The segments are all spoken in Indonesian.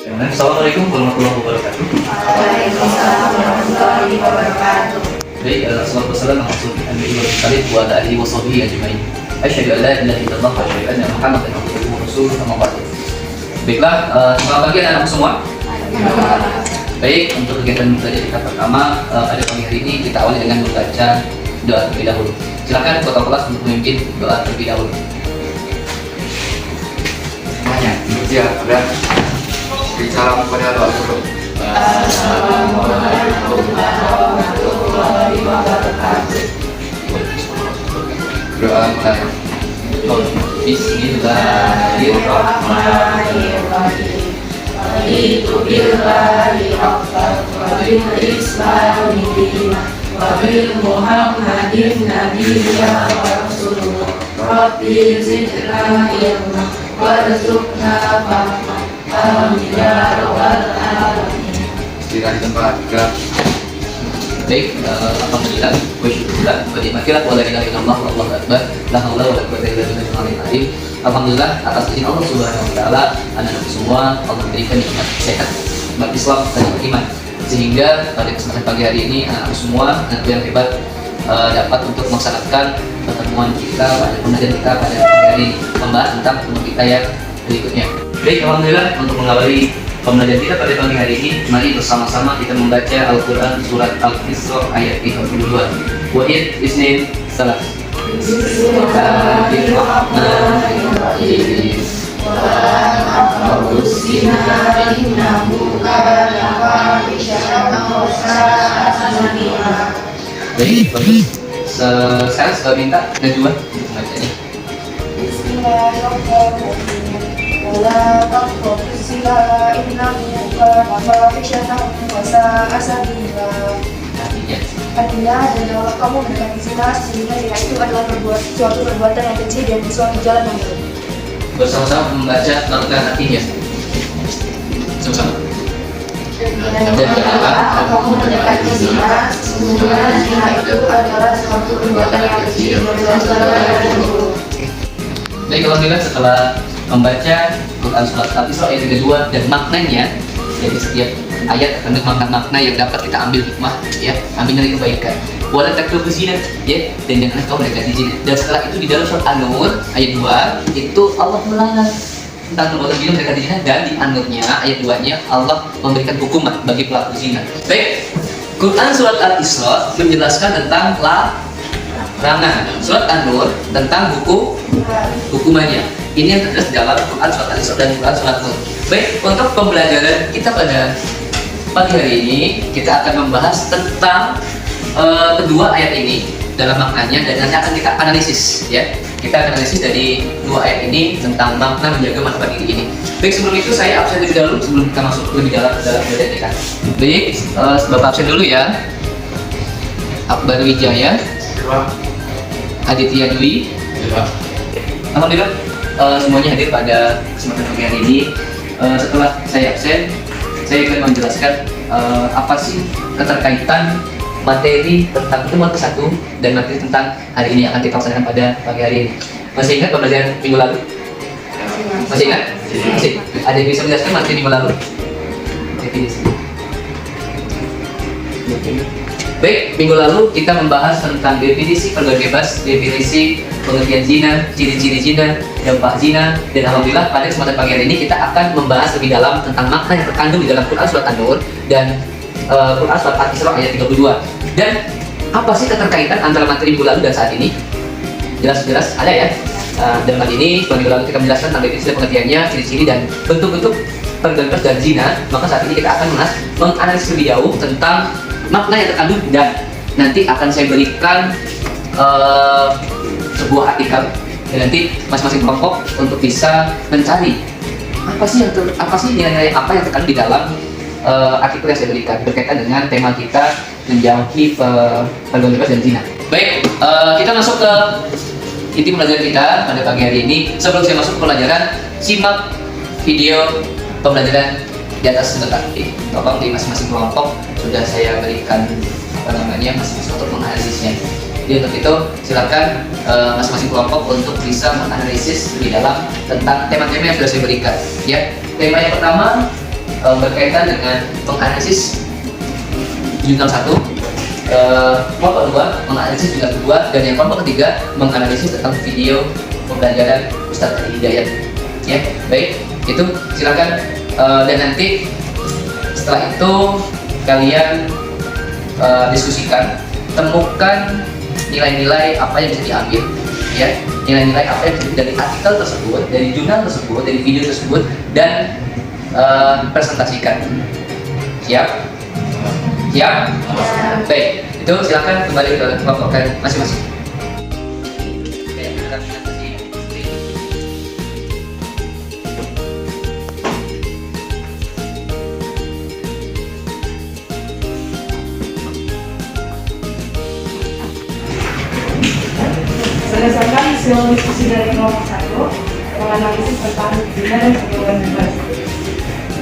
Assalamualaikum warahmatullahi wabarakatuh. Waalaikumsalam warahmatullahi wabarakatuh. Baik, salatu wassalamu ala rasulillah wa ala alihi wa sahbihi ajma'in. Asyhadu an la ilaha illallah wa asyhadu anna Muhammadan abduhu wa rasuluhu, amma ba'du. Baiklah, selamat pagi anak-anak semua. Baik, untuk kegiatan belajar kita pertama pada pagi hari ini kita awali dengan membaca doa terlebih dahulu. Silakan ketua kelas untuk memimpin doa terlebih dahulu. Semuanya bersiap dan bicara kepada doa dulu. Assalamualaikum warahmatullahi wabarakatuh. Doa mulai. Bismillahirrahmanirrahim. Raditu billahi rabban wa bil islami dinan wa bil Muhammadin nabiyya wa rasulullah. Rabbi zidna ilma warzuqna fahma. Amin ya rabbal alamin. Istirahat di tempat gerak. Baik, alhamdulillah wa syukurlah wa ni'matillah wa la ilaha illallah wallahu akbar la haula wa la quwwata illa billah. Alhamdulillah atas izin Allah Subhanahu wa taala anak-anak semua Allah berikan nikmat sehat, nikmat Islam dan iman, sehingga pada kesempatan pagi hari ini anak-anak semua anak yang hebat dapat untuk melaksanakan pertemuan kita pada pembelajaran kita pada pagi hari ini membahas tentang ilmu kita yang berikutnya. Baik, alhamdulillah untuk mengawali pembelajaran kita pada pagi hari ini, mari bersama-sama kita membaca Al-Quran Surat Al-Isra ayat 32. Wa'id isnin salat. Bismillahirrahmanirrahim. Wa aqrabus zina innahu kana fahishatan wa sa'a sabila. Baik, bagus. Sekarang sudah minta Najwa untuk membacanya. Bismillahirrahmanirrahim. Wala taqrabuz zina innahu kana fahishatan wa sa'a sabila. Artinya, janganlah kamu mendekati zina, sehingga zina itu adalah suatu perbuatan yang keji dan suatu jalan yang buruk. Bersama-sama membaca lakukan artinya. Sama-sama. Dan janganlah kamu mendekati zina, sesungguhnya zina itu adalah suatu perbuatan yang keji dan suatu jalan yang buruk. Baik, alhamdulillah setelah membaca Quran Surat Al-Isra ayat 32 dan maknanya, jadi setiap ayat akan makna-makna yang dapat kita ambil hikmah, ya, ambil dari kebaikan. Wala taqrabuz zina, ya, dan janganlah kau mendekati zina. Dan setelah itu di dalam surat An-Nur ayat 2 itu Allah melarang tentang perbuatan zina, mendekati zina, dan di An-Nurnya ayat 2-nya Allah memberikan hukuman bagi pelaku zina. Baik, Quran Surat Al-Isra menjelaskan tentang larangan, surat An-Nur tentang hukumannya. Ini yang terjelas dalam Quran Surat Al-Isra dan Quran Surat Nur. Baik, untuk pembelajaran kita pada pagi hari ini kita akan membahas tentang kedua ayat ini dalam maknanya, dan nanti akan kita analisis, ya. Kita akan analisis dari dua ayat ini tentang makna menjaga martabat diri ini. Baik, sebelum itu saya absen terlebih dahulu sebelum kita masuk lebih dalam pembelajaran kita. Baik, Bapak absen dulu ya. Akbar Wijaya, Aditya Dwi. Alhamdulillah semuanya hadir pada kesempatan pagi hari ini. Setelah saya absen, saya akan menjelaskan apa sih keterkaitan materi tentang pertemuan ke-1 dan materi tentang hari ini yang akan kita laksanakan pada pagi hari ini. Masih ingat pembelajaran minggu lalu? Masih ingat? Masih? Ada yang bisa menjelaskan materi minggu lalu? Baik, minggu lalu kita membahas tentang definisi pergaulan bebas, definisi pengertian zina, ciri-ciri zina, dampak zina, dan alhamdulillah pada kesempatan pagi hari ini kita akan membahas lebih dalam tentang makna yang terkandung di dalam Quran Surat An-Nur dan Quran Surat Al-Isra ayat 32. Dan apa sih keterkaitan antara materi minggu lalu dan saat ini? Jelas-jelas ada ya. Dalam hal ini, minggu lalu kita menjelaskan tentang definisi pengertiannya, ciri-ciri dan bentuk-bentuk pergaulan bebas dan zina. Maka saat ini kita akan menganalisis lebih jauh tentang makna yang terkandung, dan nanti akan saya berikan sebuah artikel, dan nanti masing-masing kelompok untuk bisa mencari apa sih nilai-nilai apa yang terkandung di dalam artikel yang saya berikan berkaitan dengan tema kita menjauhi pergaulan bebas dan zina. Baik, kita masuk ke inti pembelajaran kita pada pagi hari ini. Sebelum saya masuk ke pelajaran, simak video pembelajaran di atas sebentar. Tolong di masing-masing kelompok sudah saya berikan masing-masing untuk menganalisisnya. Jadi untuk itu silakan masing-masing kelompok untuk bisa menganalisis lebih dalam tentang tema-tema yang sudah saya berikan. Ya, tema yang pertama berkaitan dengan menganalisis jurnal 1, kelompok 2 menganalisis jurnal 2, dan yang kelompok ketiga menganalisis tentang video pembelajaran Ustadz Ali Hidayat. Ya, baik, itu silakan. Dan nanti setelah itu kalian diskusikan, temukan nilai-nilai apa yang bisa diambil, ya, nilai-nilai apa yang bisa dari artikel tersebut, dari jurnal tersebut, dari video tersebut, dan presentasikan. Siap? Siap? Baik, itu silakan kembali ke kelompok kalian masing-masing. Berdasarkan hasil diskusi dari kelompok 1, menganalisis tentang zina dan pergaulan bebas.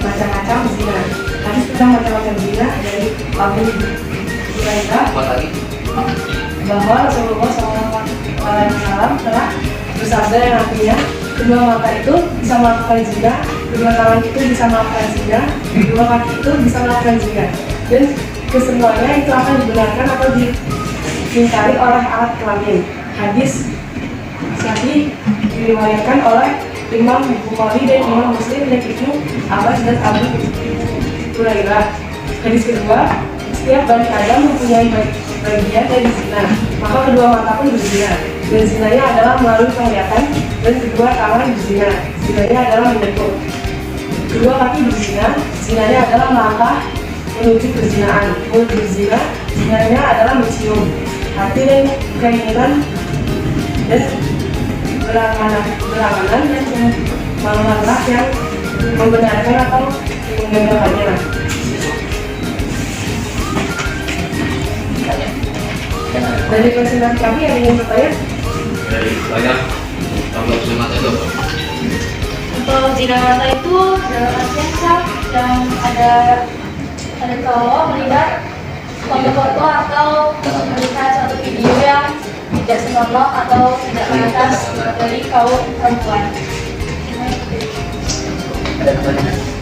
Macam-macam zina. Tadi tentang macam-macam zina dari Abu Hurairah bahwa Rasulullah SAW telah bersabda yang artinya kedua mata itu bisa melakukan zina, kedua tangan itu bisa melakukan zina, kedua kaki itu bisa melakukan zina, dan kesemuanya itu akan dibenarkan atau diingkari oleh alat kelamin. Hadis Sahih diriwayatkan oleh Imam Bukhari dan Imam Muslim dari Ibnu Abbas dan Abu Hurairah. Hadis kedua, setiap Bani Adam mempunyai bagian dari zina, maka kedua mata pun berzina, dan zinanya adalah melalui penglihatan, dan kedua tangan berzina, zinanya adalah menyentuh. Kedua kaki berzina, zinanya adalah melangkah menuju perzinaan. Mulut berzina, zinanya adalah mencium. Hati dan keinginan dan berangan-angan dan langkah yang membenarkan atau menggagalkannya. Dari presentasi kami ada yang bertanya? Dari banyak tambah semangat itu. Untuk zina mata itu dalam artian sah yang ada cowok melihat foto-foto atau melihat suatu video yang tidak senonoh atau tidak pantas dari kaum perempuan.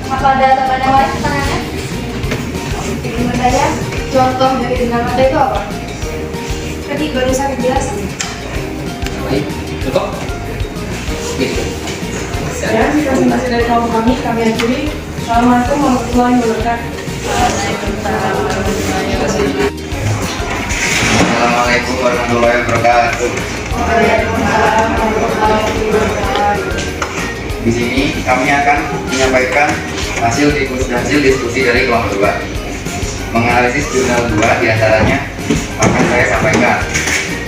Apa ada tambahan yang lain pertanyaannya? Ingin bertanya, contoh dari zina mata itu apa? Tadi baru saya jelasin. Baik, cukup? Gitu. Ya, presentasi dari kelompok kami akhiri. Assalamualaikum warahmatullahi wabarakatuh. Assalamualaikum warahmatullahi wabarakatuh. Di sini kami akan menyampaikan hasil diskusi dari kelompok 2. Menganalisis jurnal 2 diantaranya akan saya sampaikan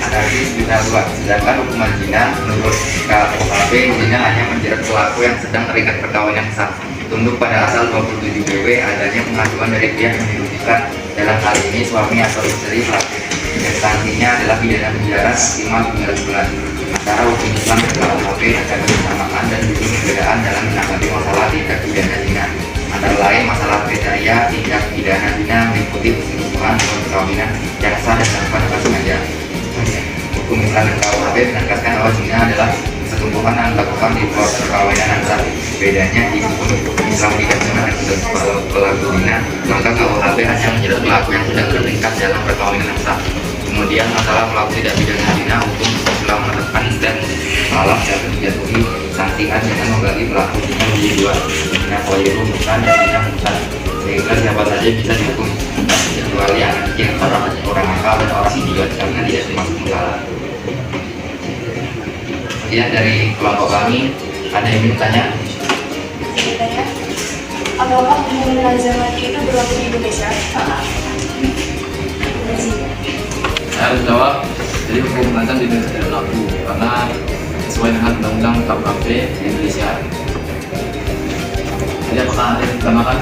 analisis jurnal 2. Sedangkan hukuman zina menurut KUHP, zina hanya menjerat pelaku yang sedang terikat perkawinan sah. Tunduk pada asal 27 BW adanya pengaduan dari pihak yang dirugikan, dalam hal ini suami atau istri pelaku. Dan sanksinya adalah pidana penjara maksimal 9 bulan. Sementara hukum Islam dan KUHP ada kebersamaan dan juga perbedaan dalam menanggapi masalah tindak pidana zina. Antara lain masalah kriteria tindak pidana zina meliputi perselingkuhan, perkawinan yang sah dan tanpa sengaja. Hukum Islam dan KUHP menegaskan bahwa zina adalah perselingkuhan yang dilakukan di luar perkawinan yang sah. Bedanya di hukum Islam tidak mengatur pelaku zina, maka KUHP hanya menjerat pelaku yang sedang terlibat dalam perkawinan yang sah. Kemudian masalah pelaku tidak pidana zina, hukum Islam menetapkan dan malah dapat dijatuhi sanksikan dengan membagi pelaku zina menjadi dua, zina koyru bukan dan zina muhsan, sehingga siapa saja bisa dihukum kecuali anak kecil, orang akal dan orang idiot karena tidak termasuk masalah. Kemudian dari kelompok kami ada yang bertanya. Bertanya, apakah hukum nazar itu berlaku di Indonesia? Saya harus jawab, jadi hukum azam di Indonesia tidak berlaku karena sesuai dengan undang-undang KUHP di Indonesia. Jadi apakah ada yang ditambahkan?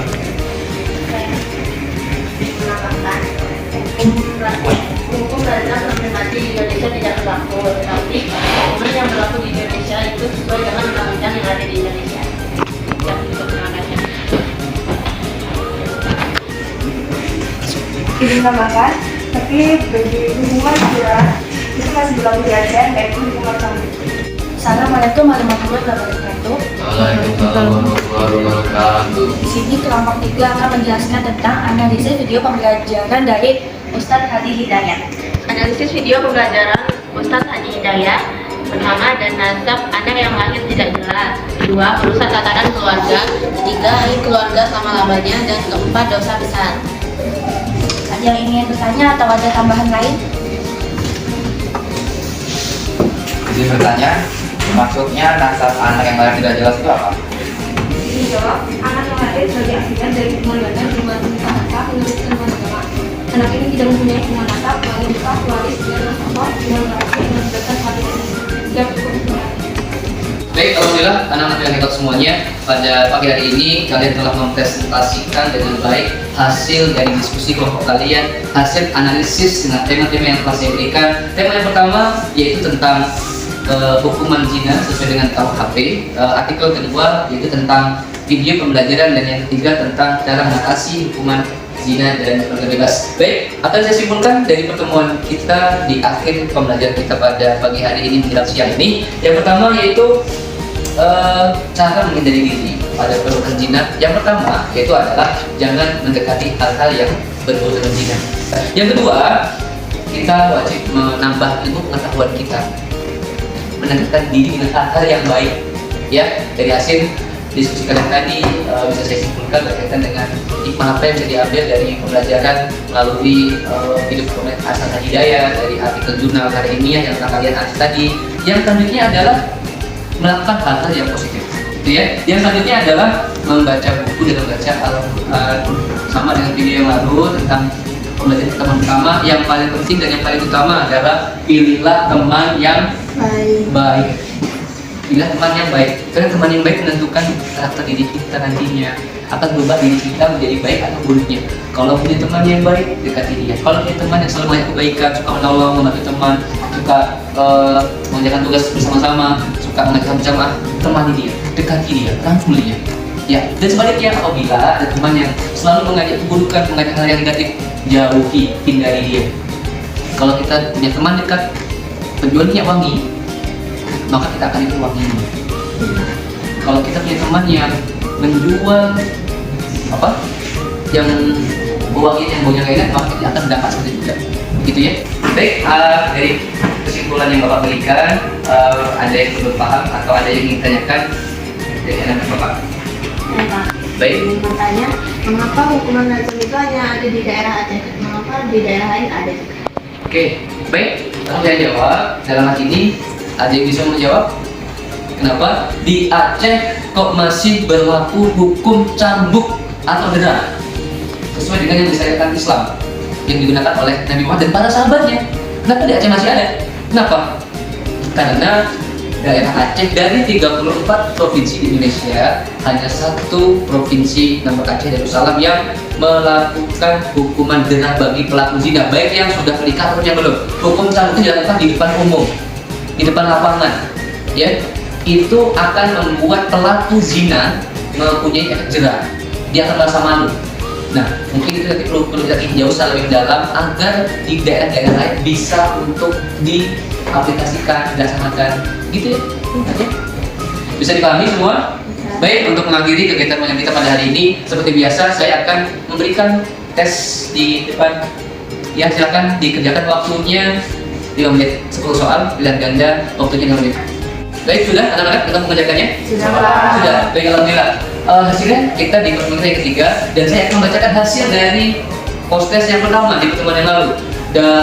Hukum nazar pribadi di Indonesia tidak berlaku, tetapi hukuman yang berlaku di Indonesia itu sesuai dengan undang-undang yang ada di Indonesia. Ya, itu penjelasannya. Ditambahkan, tapi bagi hubungan pura itu masih berlaku di ASEAN, yaitu hukuman cambuk. Assalamualaikum warahmatullahi wabarakatuh. Waalaikumsalam warahmatullahi wabarakatuh. Di sini kelompok 3 akan menjelaskan tentang analisis video pembelajaran dari Ustadz Hadi Hidayat. Analisis video pembelajaran Ustadz Hadi Hidayat. Pertama, dan nasab anak yang lahir tidak jelas. Kedua, merusak tatanan keluarga. Ketiga, aib keluarga selama-lamanya. Dan keempat, dosa besar. Ada yang ingin bertanya atau ada tambahan lain? Jadi bertanya, maksudnya nasab anak yang lahir tidak jelas itu apa? Dijawab, anak yang lahir sebagai akibat dari hubungan badan hubungan nasab menurut ilmuwan agama. Anak ini tidak mempunyai hubungan nasab, melalui waris dengan nasabah dengan berarti yang berdasarkan hati dan tidak cukup. Baik, alhamdulillah anak-anak yang hebat semuanya, pada pagi hari ini kalian telah mempresentasikan dengan baik hasil dari diskusi kelompok kalian, hasil analisis dengan tema-tema yang telah saya berikan. Tema yang pertama yaitu tentang hukuman zina sesuai dengan KUHP. Artikel kedua yaitu tentang video pembelajaran, dan yang ketiga tentang cara mengatasi hukuman zina dan keluarga bebas. Baik, akan saya simpulkan dari pertemuan kita di akhir pembelajaran kita pada pagi hari ini menjelang siang ini. Yang pertama yaitu cara menghindari diri pada perbuatan zina. Yang pertama yaitu adalah jangan mendekati hal-hal yang berbau dengan zina. Yang kedua, kita wajib menambah ilmu pengetahuan kita, mendekatkan diri dengan hal-hal yang baik. Ya, dari hasil diskusi kalian tadi bisa saya simpulkan berkaitan dengan hikmah apa yang bisa diambil dari pembelajaran melalui hidup Hasan Hidayat, dari artikel jurnal Karya Ilmiah yang telah kalian akses tadi. Yang selanjutnya adalah melakukan hal-hal yang positif, gitu ya. Yang selanjutnya adalah membaca buku dan membaca Al-Quran, sama dengan video yang lalu tentang pembelajaran teman pertama. Yang paling penting dan yang paling utama adalah pilihlah teman yang baik. Pilih teman yang baik, karena teman yang baik menentukan karakter diri kita nantinya, akan berubah diri kita menjadi baik atau buruknya. Kalau punya teman yang baik, dekati dia. Kalau punya teman yang selalu melihat kebaikan, suka menolong, membantu teman, suka mengerjakan tugas bersama-sama, suka mengerjakan berjamaah, temani dia, dekati dia, rangkul dia. Ya, dan sebaliknya apabila ada teman yang selalu mengajak keburukan, mengajak hal yang negatif, jauhi, hindari dia. Kalau kita punya teman dekat, penjualnya wangi, maka kita akan itu wanginya. Kalau kita punya teman yang menjual yang wanginya yang baunya gak enak, maka kita akan mendapat seperti itu juga. Gitu ya. Baik, dari kesimpulan yang Bapak berikan, ada yang belum paham atau ada yang ingin tanyakan dari anak Bapak? Baik. Ingin bertanya, mengapa hukuman rajam itu hanya ada di daerah Aceh? Mengapa di daerah lain ada juga? Oke, baik. Langsung saya jawab. Dalam hal ini, ada yang bisa menjawab? Kenapa di Aceh kok masih berlaku hukum cambuk atau dera sesuai dengan yang disyariatkan Islam yang digunakan oleh Nabi Muhammad dan para sahabatnya? Kenapa di Aceh masih ada? Kenapa? Karena daerah Aceh dari 34 provinsi di Indonesia, hanya satu provinsi nama Aceh Darussalam yang melakukan hukuman dera bagi pelaku zina, baik yang sudah menikah ataupun yang belum. Hukum cambuk itu dilakukan di depan umum, di depan lapangan, ya. Itu akan membuat pelaku zina mempunyai efek jerah, dia akan merasa malu. Nah, mungkin itu nanti perlu kita tinjau secara lebih dalam agar di daerah-daerah lain bisa untuk diaplikasikan, dilaksanakan, gitu ya. Bisa dipahami semua? Baik, untuk mengakhiri kegiatan malam kita pada hari ini, seperti biasa saya akan memberikan tes di depan. Ya, silakan dikerjakan waktunya 5 menit, 10 soal, pilihan ganda, waktunya 5 menit. Baik, sudah anak-anak kita mengerjakannya? Sudah. Baik, alhamdulillah. Hasilnya kita di pertemuan yang ketiga, dan saya akan membacakan hasil dari post-test yang pertama di pertemuan yang lalu.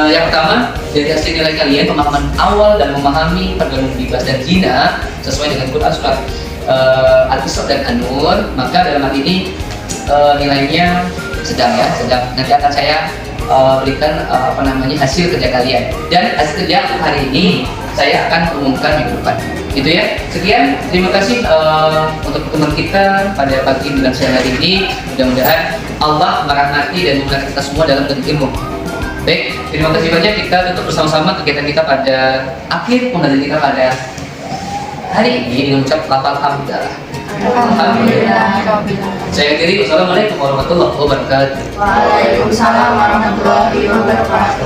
Yang pertama, dari hasil nilai kalian, pemahaman awal dan memahami pergaulan bebas dan zina sesuai dengan Quran surat Al-Isra dan An-Nur, maka dalam hal ini nilainya sedang. Nanti akan saya berikan hasil kerja kalian, dan hasil kerja untuk hari ini saya akan umumkan minggu depan. Gitu ya. Sekian, terima kasih untuk pertemuan kita pada pagi dan siang hari ini. Mudah-mudahan Allah merahmati dan memberkati kita semua dalam menuntut ilmu. Baik, terima kasih banyak. Kita tutup bersama-sama kegiatan kita pada akhir pembelajaran kita pada hari ini dengan ucap lafal hamdalah. Alhamdulillah. Saya akhiri. Wassalamualaikum warahmatullahi wabarakatuh. Waalaikumsalam warahmatullahi wabarakatuh.